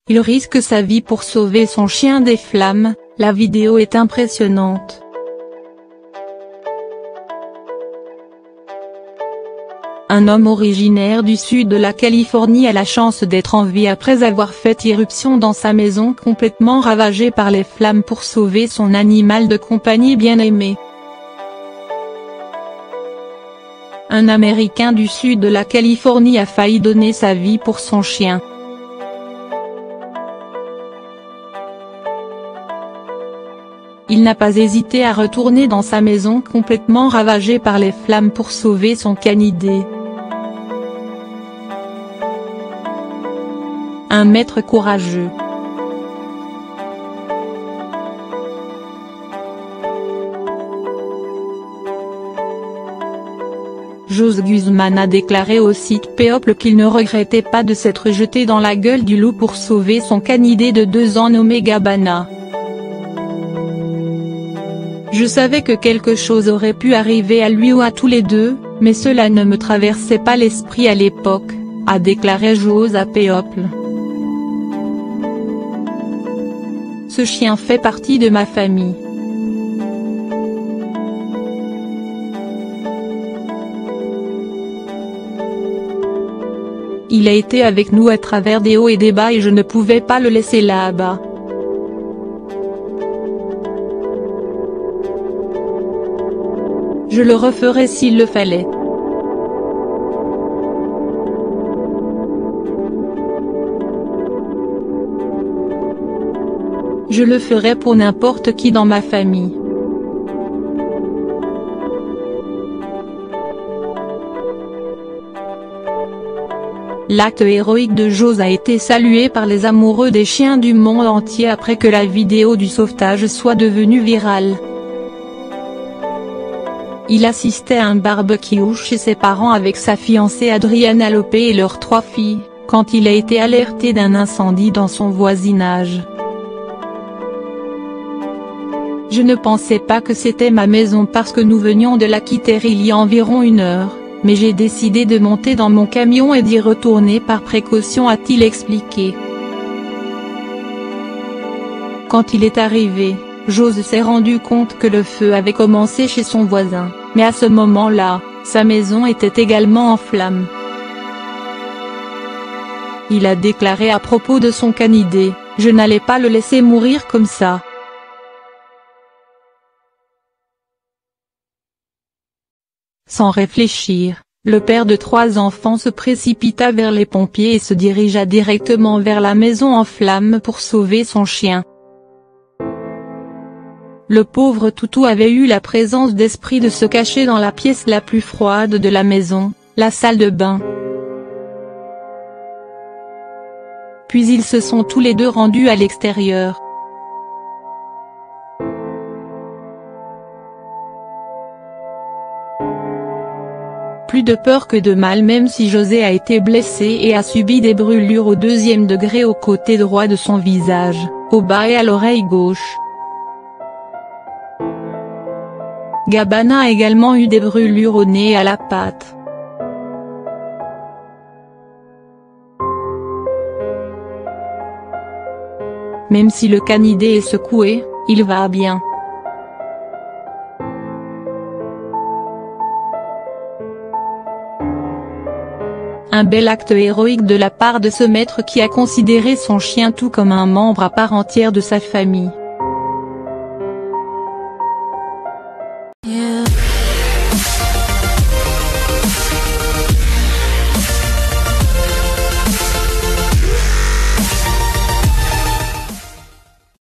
il risque sa vie pour sauver son chien des flammes. La vidéo est impressionnante. Un homme originaire du sud de la Californie a la chance d'être en vie après avoir fait irruption dans sa maison complètement ravagée par les flammes pour sauver son animal de compagnie bien-aimé. Un Américain du sud de la Californie a failli donner sa vie pour son chien. Il n'a pas hésité à retourner dans sa maison complètement ravagée par les flammes pour sauver son canidé. Un maître courageux. Jose Guzman a déclaré au site People qu'il ne regrettait pas de s'être jeté dans la gueule du loup pour sauver son canidé de 2 ans nommé Gabbana. Je savais que quelque chose aurait pu arriver à lui ou à tous les deux, mais cela ne me traversait pas l'esprit à l'époque, a déclaré Jose à People. Ce chien fait partie de ma famille. Il a été avec nous à travers des hauts et des bas et je ne pouvais pas le laisser là-bas. Je le referais s'il le fallait. Je le ferais pour n'importe qui dans ma famille. L'acte héroïque de Jose a été salué par les amoureux des chiens du monde entier après que la vidéo du sauvetage soit devenue virale. Il assistait à un barbecue chez ses parents avec sa fiancée Adriana Lopez et leurs 3 filles, quand il a été alerté d'un incendie dans son voisinage. Je ne pensais pas que c'était ma maison parce que nous venions de la quitter il y a environ 1 heure, mais j'ai décidé de monter dans mon camion et d'y retourner par précaution, a-t-il expliqué. Quand il est arrivé, Jose s'est rendu compte que le feu avait commencé chez son voisin, mais à ce moment-là, sa maison était également en flammes. Il a déclaré à propos de son canidé, « Je n'allais pas le laisser mourir comme ça. » Sans réfléchir, le père de 3 enfants se précipita vers les pompiers et se dirigea directement vers la maison en flammes pour sauver son chien. Le pauvre toutou avait eu la présence d'esprit de se cacher dans la pièce la plus froide de la maison, la salle de bain. Puis ils se sont tous les deux rendus à l'extérieur. Plus de peur que de mal, même si José a été blessé et a subi des brûlures au 2e degré au côté droit de son visage, au bas et à l'oreille gauche. Gabbana a également eu des brûlures au nez et à la patte. Même si le canidé est secoué, il va bien. Un bel acte héroïque de la part de ce maître qui a considéré son chien tout comme un membre à part entière de sa famille.